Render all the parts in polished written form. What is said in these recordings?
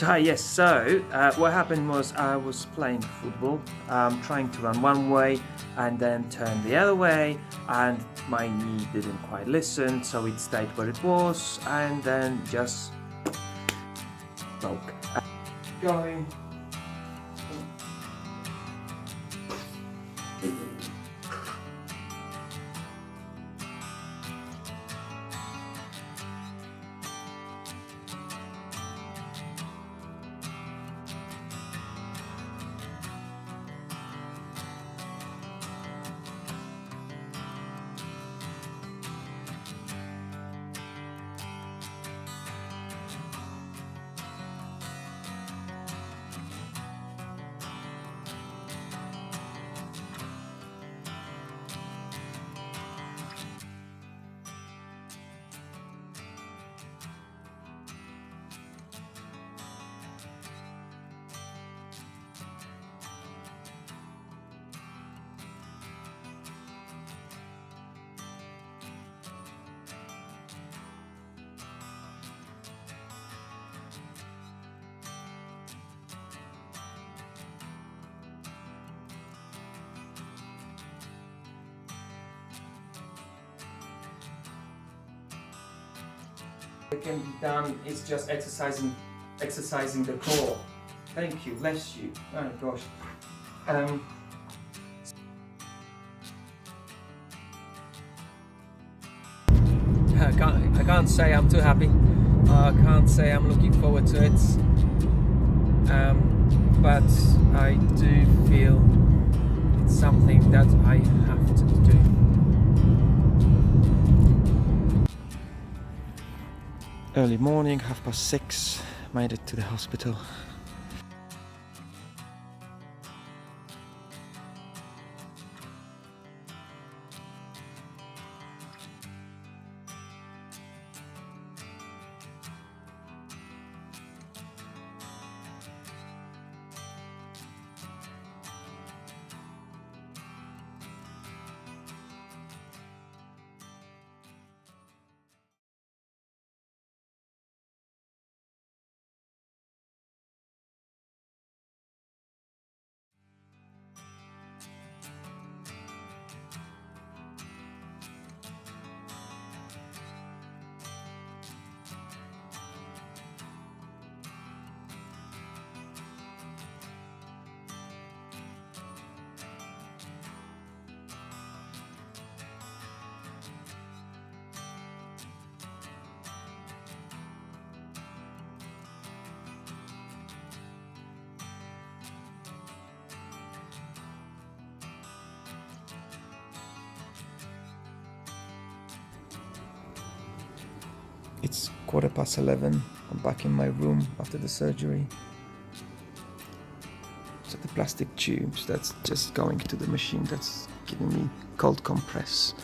Hi, yes. So what happened was I was playing football, trying to run one way and then turn the other way, and my knee didn't quite listen, so it stayed where it was, and then just broke. Going. It can be done. It's just exercising the core. Thank you. Bless you. Oh gosh. I can't say I'm too happy. I can't say I'm looking forward to it. But I do feel it's something that I have to do. Early morning, 6:30, made it to the hospital. It's 11:15. I'm back in my room after the surgery. So the plastic tubes that's just going to the machine that's giving me cold compress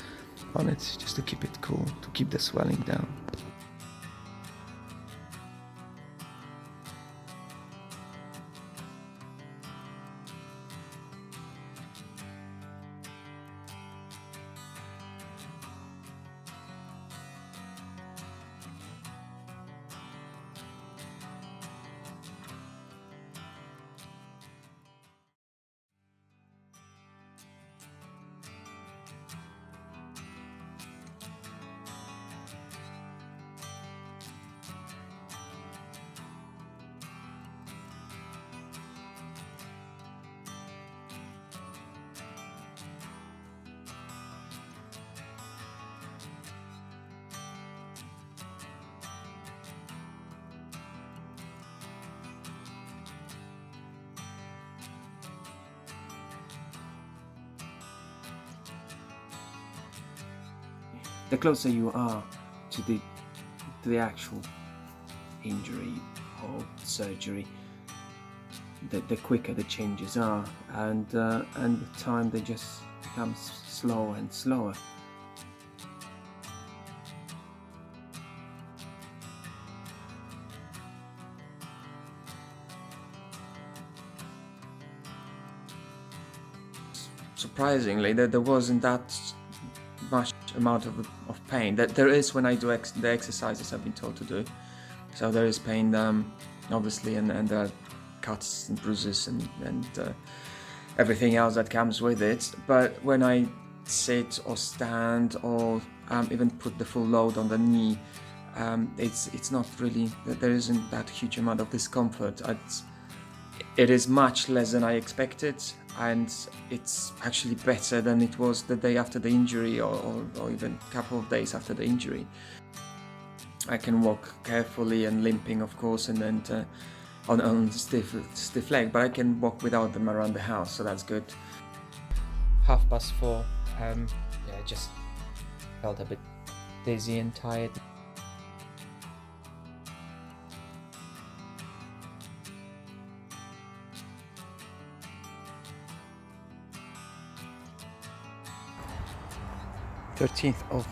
on it just to keep it cool, to keep the swelling down. The closer you are to the actual injury or surgery, the quicker the changes are, and with time they just become slower and slower. Surprisingly, there wasn't that much amount of pain that there is when I do the exercises I've been told to do. So there is pain obviously, and there are cuts and bruises and everything else that comes with it. But when I sit or stand or even put the full load on the knee, it's not really, there isn't that huge amount of discomfort. It is much less than I expected, and it's actually better than it was the day after the injury or even a couple of days after the injury. I can walk carefully and limping, of course, and on stiff leg, but I can walk without them around the house, so that's good. 4:30. I just felt a bit dizzy and tired.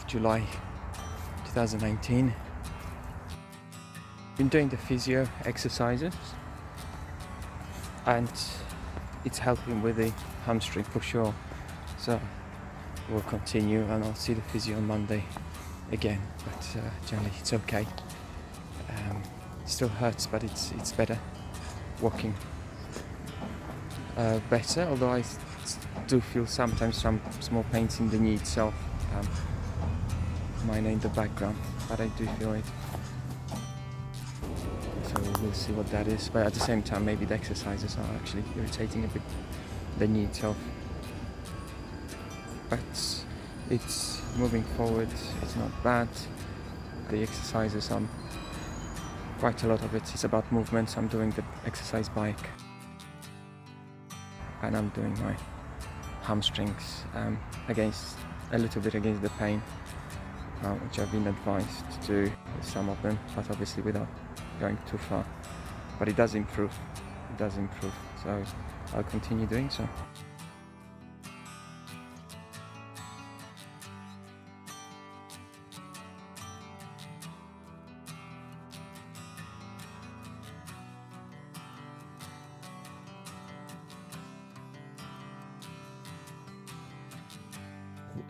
July 13th, 2019. Been doing the physio exercises, and it's helping with the hamstring for sure. So we'll continue, and I'll see the physio on Monday again. But generally, it's okay. It still hurts, but it's better. Walking better, although I do feel sometimes some small pains in the knee itself. Minor in the background, but I do feel it. So we'll see what that is. But at the same time, maybe the exercises are actually irritating a bit the knee itself. But it's moving forward. It's not bad. The exercises, quite a lot of it is about movements. I'm doing the exercise bike, and I'm doing my hamstrings a little bit against the pain, which I've been advised to do with some of them, but obviously without going too far. But it does improve. So I'll continue doing so.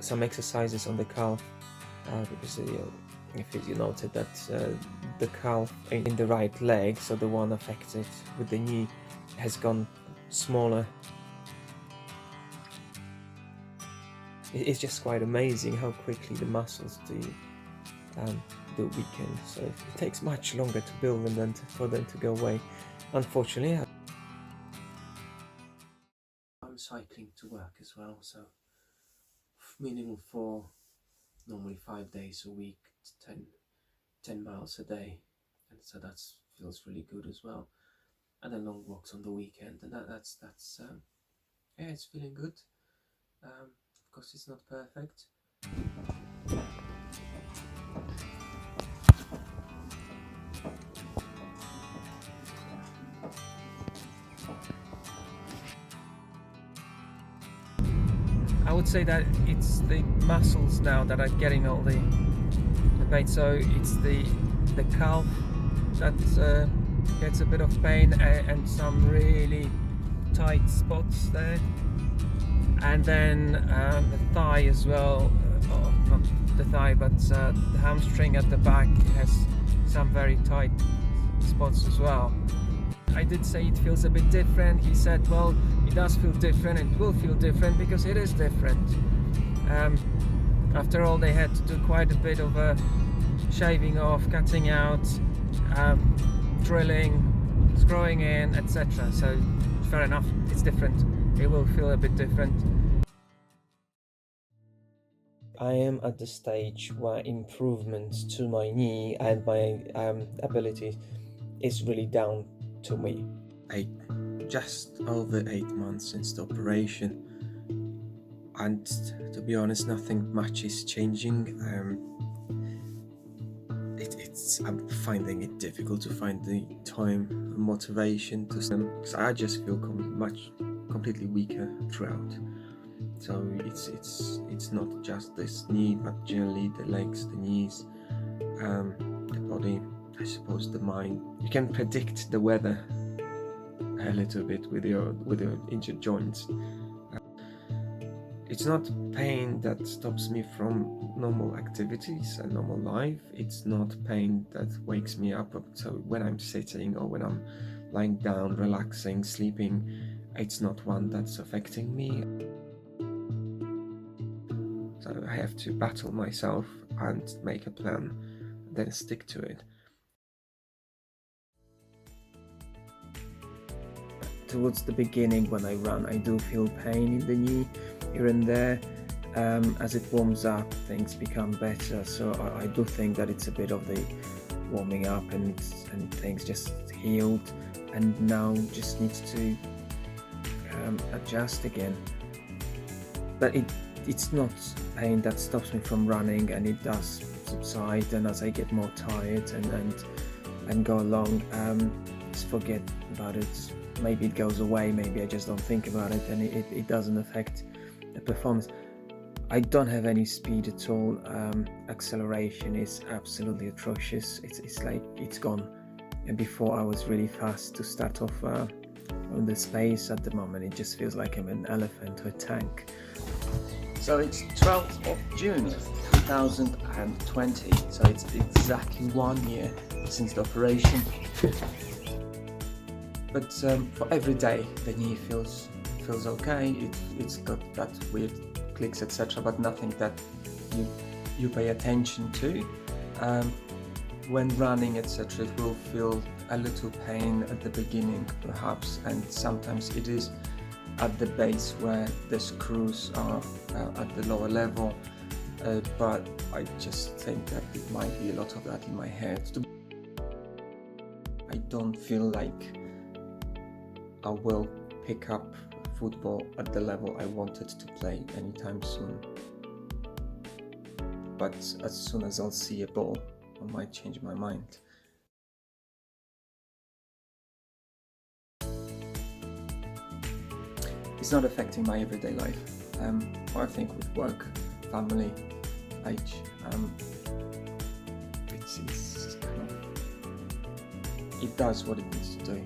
Some exercises on the calf, because if you noted that the calf in the right leg, so the one affected with the knee, has gone smaller. It's just quite amazing how quickly the muscles do weaken. So it takes much longer to build them than for them to go away, unfortunately. I'm cycling to work as well, so minimum 4, normally 5 days a week, 10 miles a day, and so that feels really good as well. And then long walks on the weekend, and that's yeah, it's feeling good. Of course, it's not perfect. I would say that it's the muscles now that are getting all the pain. So it's the calf that gets a bit of pain, and some really tight spots there, and then the thigh as well. Not the thigh, but the hamstring at the back has some very tight spots as well. I did say it feels a bit different. He said, well, it does feel different, and it will feel different because it is different. After all, they had to do quite a bit of shaving off, cutting out, drilling, screwing in, etc. So fair enough, it's different. It will feel a bit different. I am at the stage where improvements to my knee and my ability is really down to me. Just over 8 months since the operation, and to be honest, nothing much is changing. I'm finding it difficult to find the time and motivation to swim, because I just feel completely weaker throughout. So it's not just this knee, but generally the legs, the knees, the body, I suppose the mind. You can predict the weather a little bit with your injured joints. It's not pain that stops me from normal activities and normal life. It's not pain that wakes me up. So when I'm sitting or when I'm lying down, relaxing, sleeping, it's not one that's affecting me. So I have to battle myself and make a plan, then stick to it. Towards the beginning when I run, I do feel pain in the knee here and there. As it warms up, things become better. So I do think that it's a bit of the warming up and things just healed, and now just needs to adjust again. But it's not pain that stops me from running, and it does subside. And as I get more tired and go along, just forget about it. Maybe it goes away, maybe I just don't think about it, and it doesn't affect the performance. I don't have any speed at all. Acceleration is absolutely atrocious. It's like it's gone. And before I was really fast to start off on the space. At the moment it just feels like I'm an elephant or a tank. So it's 12th of June 2020, so it's exactly 1 year since the operation. But for every day the knee feels okay. It's got that weird clicks, etc., but nothing that you pay attention to. When running, etc., it will feel a little pain at the beginning perhaps, and sometimes it is at the base where the screws are at the lower level, but I just think that it might be a lot of that in my head. I don't feel like I will pick up football at the level I wanted to play anytime soon. But as soon as I'll see a ball, I might change my mind. It's not affecting my everyday life. I think with work, family, age, it's kind of, it does what it needs to do.